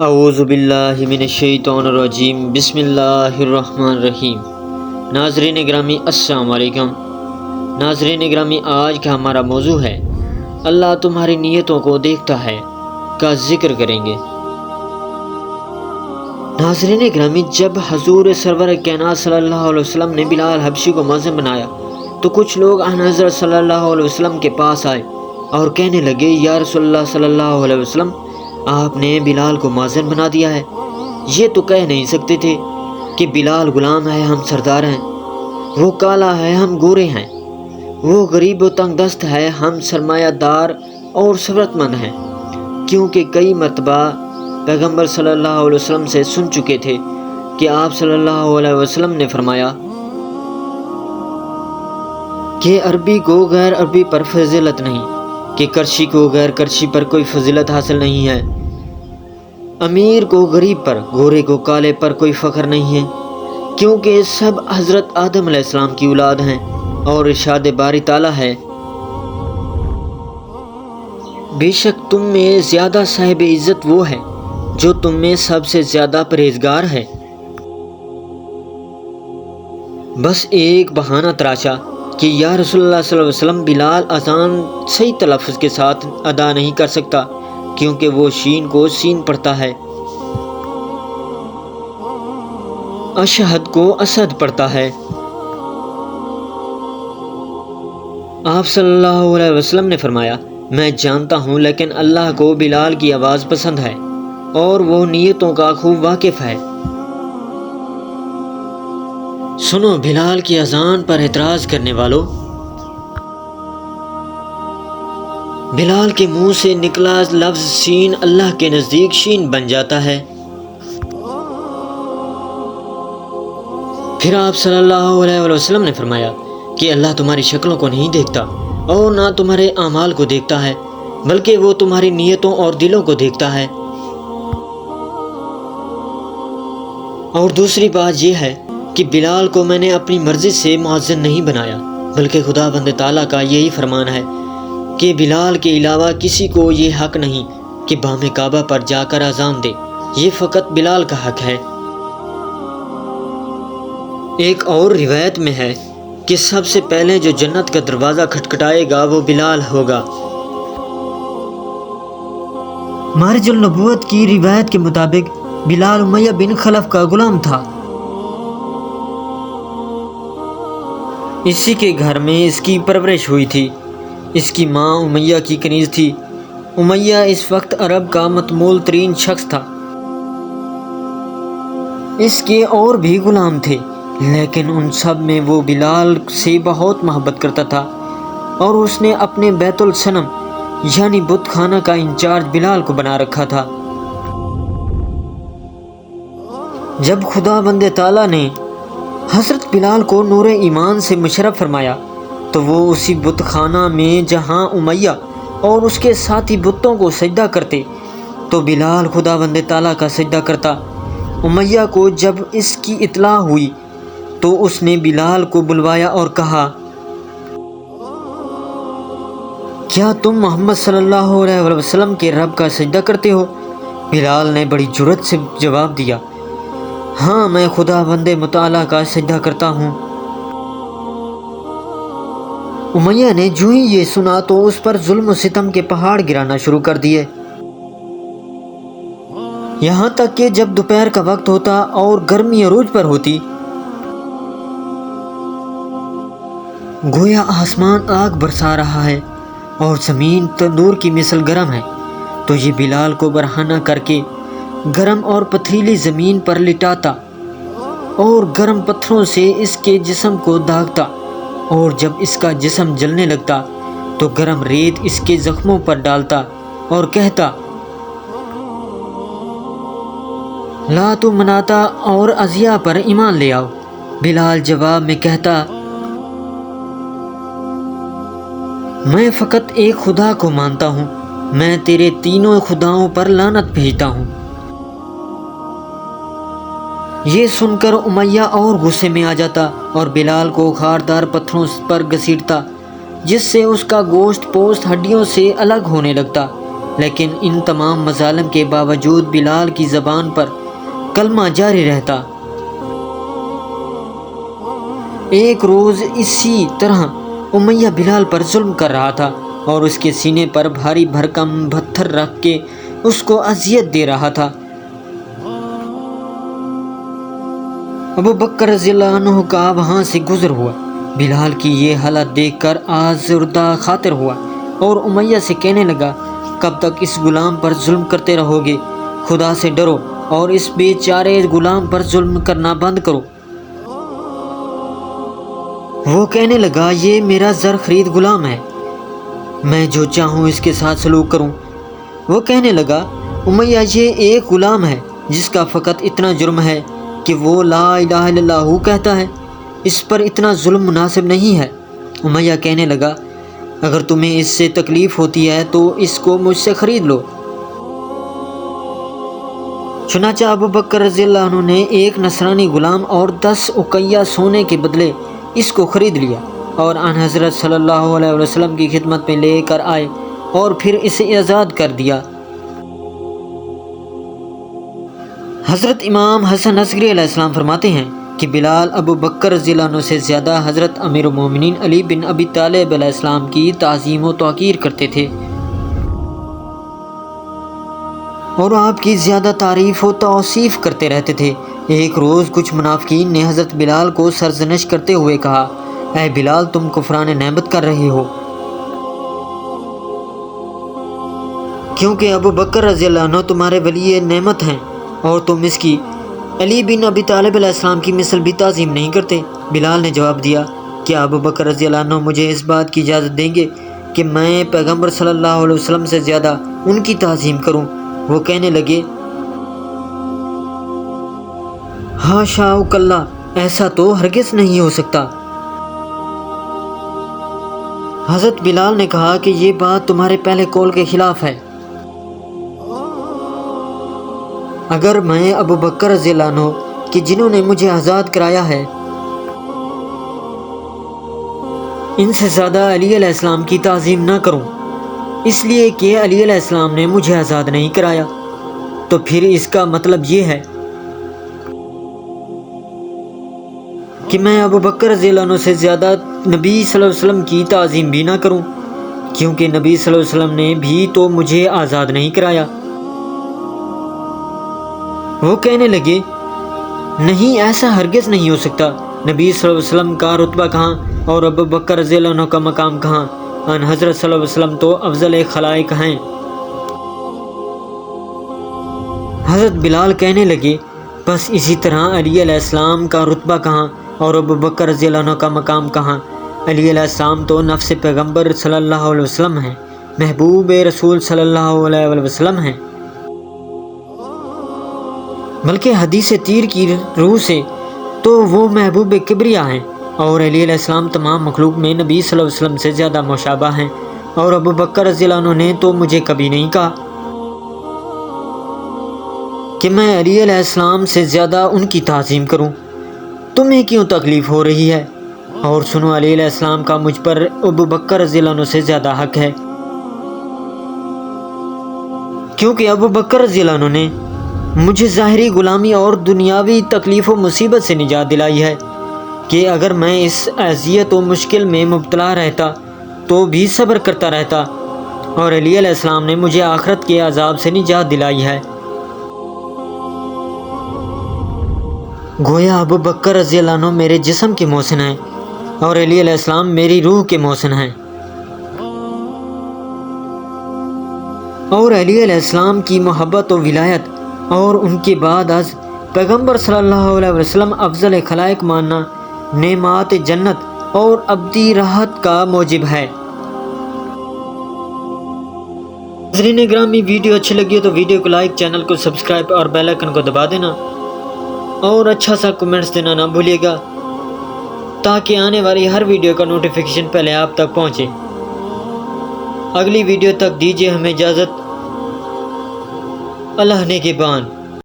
اعوذ باللہ من الشیطان الرجیم، بسم اللہ الرحمن الرحیم۔ ناظرین گرامی السلام علیکم۔ ناظرین گرامی، آج کا ہمارا موضوع ہے اللہ تمہاری نیتوں کو دیکھتا ہے کا ذکر کریں گے۔ ناظرین گرامی، جب حضور سرور کائنات صلی اللہ علیہ وسلم نے بلال حبشی کو مؤذن بنایا تو کچھ لوگ حضرت صلی اللہ علیہ وسلم کے پاس آئے اور کہنے لگے، یا رسول اللہ صلی اللہ علیہ وسلم، آپ نے بلال کو مؤذن بنا دیا ہے۔ یہ تو کہہ نہیں سکتے تھے کہ بلال غلام ہے، ہم سردار ہیں، وہ کالا ہے، ہم گورے ہیں، وہ غریب و تنگ دست ہے، ہم سرمایہ دار اور ثروت مند ہیں، کیونکہ کئی مرتبہ پیغمبر صلی اللہ علیہ وسلم سے سن چکے تھے کہ آپ صلی اللہ علیہ وسلم نے فرمایا کہ عربی کو غیر عربی پر فضیلت نہیں، کہ کرشی کو غیر کرشی پر کوئی فضیلت حاصل نہیں ہے، امیر کو غریب پر، گورے کو کالے پر کوئی فخر نہیں ہے، کیونکہ سب حضرت آدم علیہ السلام کی اولاد ہیں۔ اور ارشاد باری تعالیٰ ہے، بے شک تم میں زیادہ صاحب عزت وہ ہے جو تم میں سب سے زیادہ پرہیزگار ہے۔ بس ایک بہانہ تراشا کہ یا رسول اللہ صلی اللہ علیہ وسلم، بلال اذان صحیح تلفظ کے ساتھ ادا نہیں کر سکتا کیونکہ وہ شین کو سین پڑھتا ہے، اشہد کو اسد پڑھتا ہے۔ آپ صلی اللہ علیہ وسلم نے فرمایا، میں جانتا ہوں لیکن اللہ کو بلال کی آواز پسند ہے اور وہ نیتوں کا خوب واقف ہے۔ سنو بلال کی اذان پر اعتراض کرنے والوں، بلال کے منہ سے نکلا لفظ شین اللہ کے نزدیک شین بن جاتا ہے۔ پھر آپ صلی اللہ علیہ وسلم نے فرمایا کہ اللہ تمہاری شکلوں کو نہیں دیکھتا اور نہ تمہارے اعمال کو دیکھتا ہے، بلکہ وہ تمہاری نیتوں اور دلوں کو دیکھتا ہے۔ اور دوسری بات یہ ہے کہ بلال کو میں نے اپنی مرضی سے مؤذن نہیں بنایا، بلکہ خدا بند تعالیٰ کا یہی فرمان ہے کہ بلال کے علاوہ کسی کو یہ حق نہیں کہ بام کعبہ پر جا کر اذان دے، یہ فقط بلال کا حق ہے۔ ایک اور روایت میں ہے کہ سب سے پہلے جو جنت کا دروازہ کھٹکھٹائے گا وہ بلال ہوگا۔ مارج النبوت کی روایت کے مطابق بلال امیہ بن خلف کا غلام تھا۔ اسی کے گھر میں اس کی پرورش ہوئی تھی۔ اس کی ماں امیہ کی کنیز تھی۔ امیہ اس وقت عرب کا متمول ترین شخص تھا۔ اس کے اور بھی غلام تھے، لیکن ان سب میں وہ بلال سے بہت محبت کرتا تھا اور اس نے اپنے بیت الصنم یعنی بت خانہ کا انچارج بلال کو بنا رکھا تھا۔ جب خدا بند تعالیٰ نے حضرت بلال کو نور ایمان سے مشرف فرمایا تو وہ اسی بت خانہ میں جہاں امیہ اور اس کے ساتھی بتوں کو سجدہ کرتے تو بلال خدا بند تعالیٰ کا سجدہ کرتا۔ امیہ کو جب اس کی اطلاع ہوئی تو اس نے بلال کو بلوایا اور کہا، کیا تم محمد صلی اللہ علیہ وسلم کے رب کا سجدہ کرتے ہو؟ بلال نے بڑی جرأت سے جواب دیا، ہاں میں خدا بند متعالی کا سجدہ کرتا ہوں۔ امیہ نے جو ہی یہ سنا تو اس پر ظلم و ستم کے پہاڑ گرانا شروع کر دیے، یہاں تک کہ جب دوپہر کا وقت ہوتا اور گرمی عروج پر ہوتی، گویا آسمان آگ برسا رہا ہے اور زمین تندور کی مثل گرم ہے، تو یہ بلال کو برہنہ کر کے گرم اور پتھریلی زمین پر لٹاتا اور گرم پتھروں سے اس کے جسم کو داغتا، اور جب اس کا جسم جلنے لگتا تو گرم ریت اس کے زخموں پر ڈالتا اور کہتا، لات و مناتا اور عزیہ پر ایمان لے آؤ۔ بلال جواب میں کہتا، میں فقط ایک خدا کو مانتا ہوں، میں تیرے تینوں خداؤں پر لعنت بھیجتا ہوں۔ یہ سن کر امیہ اور غصے میں آ جاتا اور بلال کو خاردار پتھروں پر گھسیٹتا، جس سے اس کا گوشت پوست ہڈیوں سے الگ ہونے لگتا لیکن ان تمام مظالم کے باوجود بلال کی زبان پر کلمہ جاری رہتا۔ ایک روز اسی طرح امیہ بلال پر ظلم کر رہا تھا اور اس کے سینے پر بھاری بھرکم پتھر رکھ کے اس کو اذیت دے رہا تھا۔ ابو بکر رضی اللہ عنہ کا وہاں سے گزر ہوا، بلال کی یہ حالت دیکھ کر آزردہ خاطر ہوا اور امیہ سے کہنے لگا، کب تک اس غلام پر ظلم کرتے رہو گے؟ خدا سے ڈرو اور اس بے چارے غلام پر ظلم کرنا بند کرو۔ وہ کہنے لگا، یہ میرا زر خرید غلام ہے، میں جو چاہوں اس کے ساتھ سلوک کروں۔ وہ کہنے لگا، امیہ یہ ایک غلام ہے جس کا فقط اتنا جرم ہے کہ وہ لا الہ الا اللہ کہتا ہے، اس پر اتنا ظلم مناسب نہیں ہے۔ امیہ کہنے لگا، اگر تمہیں اس سے تکلیف ہوتی ہے تو اس کو مجھ سے خرید لو۔ چنانچہ ابو بکر رضی اللہ عنہ نے ایک نصرانی غلام اور 10 اقیہ سونے کے بدلے اس کو خرید لیا اور آن حضرت صلی اللہ علیہ وسلم کی خدمت میں لے کر آئے اور پھر اسے آزاد کر دیا۔ حضرت امام حسن عسکری علیہ السلام فرماتے ہیں کہ بلال ابو بکر رضی اللہ عنہ سے زیادہ حضرت امیر المومنین علی بن ابی طالب علیہ السلام کی تعظیم و توقیر کرتے تھے اور آپ کی زیادہ تعریف و توصیف کرتے رہتے تھے۔ ایک روز کچھ منافقین نے حضرت بلال کو سرزنش کرتے ہوئے کہا، اے بلال، تم کفران نعمت کر رہے ہو، کیونکہ ابو بکر رضی اللہ عنہ تمہارے ولی نعمت ہیں اور تم اس کی علی بن ابی طالب علیہ السلام کی مثل بھی تعظیم نہیں کرتے۔ بلال نے جواب دیا، کیا ابو بکر رضی اللہ عنہ مجھے اس بات کی اجازت دیں گے کہ میں پیغمبر صلی اللہ علیہ وسلم سے زیادہ ان کی تعظیم کروں؟ وہ کہنے لگے، ہاشا اللہ، ایسا تو ہرگز نہیں ہو سکتا۔ حضرت بلال نے کہا کہ یہ بات تمہارے پہلے قول کے خلاف ہے۔ اگر میں ابو بکر رضی اللہ عنہ کہ جنہوں نے مجھے آزاد کرایا ہے ان سے زیادہ علی علیہ السلام کی تعظیم نہ کروں، اس لیے کہ علی علیہ السلام نے مجھے آزاد نہیں کرایا، تو پھر اس کا مطلب یہ ہے کہ میں ابو بکر رضی اللہ عنہ سے زیادہ نبی صلی اللہ علیہ وسلم کی تعظیم بھی نہ کروں، کیونکہ نبی صلی اللہ علیہ وسلم نے بھی تو مجھے آزاد نہیں کرایا۔ وہ کہنے لگے، نہیں، ایسا ہرگز نہیں ہو سکتا، نبی صلی اللہ علیہ وسلم کا رتبہ کہاں اور ابو بکر رضی اللہ عنہ کا مقام کہاں؟ ان حضرت صلی اللہ علیہ وسلم تو افضل خلائق ہیں۔ حضرت بلال کہنے لگے، بس اسی طرح علی علیہ السلام کا رتبہ کہاں اور ابو بکر رضی اللہ عنہ کا مقام کہاں؟ علی علیہ السلام تو نفس پیغمبر صلی اللہ علیہ وسلم ہیں، محبوب رسول صلی اللہ علیہ وسلم ہیں، بلکہ حدیث تیر کی روح سے تو وہ محبوب کبریا ہیں، اور علی علیہ السلام تمام مخلوق میں نبی صلی اللہ علیہ وسلم سے زیادہ مشابہ ہیں، اور ابو بکر رضی اللہ عنہ نے تو مجھے کبھی نہیں کہا کہ میں علی علیہ السلام سے زیادہ ان کی تعظیم کروں۔ تمہیں کیوں تکلیف ہو رہی ہے؟ اور سنو، علی علیہ السلام کا مجھ پر ابو بکر رضی اللہ عنہ سے زیادہ حق ہے، کیونکہ ابو بکر رضی اللہ عنہ نے مجھے ظاہری غلامی اور دنیاوی تکلیف و مصیبت سے نجات دلائی ہے کہ اگر میں اس اذیت و مشکل میں مبتلا رہتا تو بھی صبر کرتا رہتا، اور علی علیہ السلام نے مجھے آخرت کے عذاب سے نجات دلائی ہے۔ گویا ابو بکر رضی اللہ عنہ میرے جسم کے محسن ہیں اور علی علیہ السلام میری روح کے محسن ہیں، اور علی علیہ السلام کی محبت و ولایت اور ان کے بعد از پیغمبر صلی اللہ علیہ وسلم افضل خلائق ماننا نعمات جنت اور ابدی راحت کا موجب ہے۔ ناظرین گرامی، ویڈیو اچھی لگی ہو تو ویڈیو کو لائک، چینل کو سبسکرائب اور بیل آئیکن کو دبا دینا، اور اچھا سا کمنٹس دینا نہ بھولیے گا تاکہ آنے والی ہر ویڈیو کا نوٹیفیکیشن پہلے آپ تک پہنچے۔ اگلی ویڈیو تک دیجیے ہمیں اجازت، اللہ نگہبان۔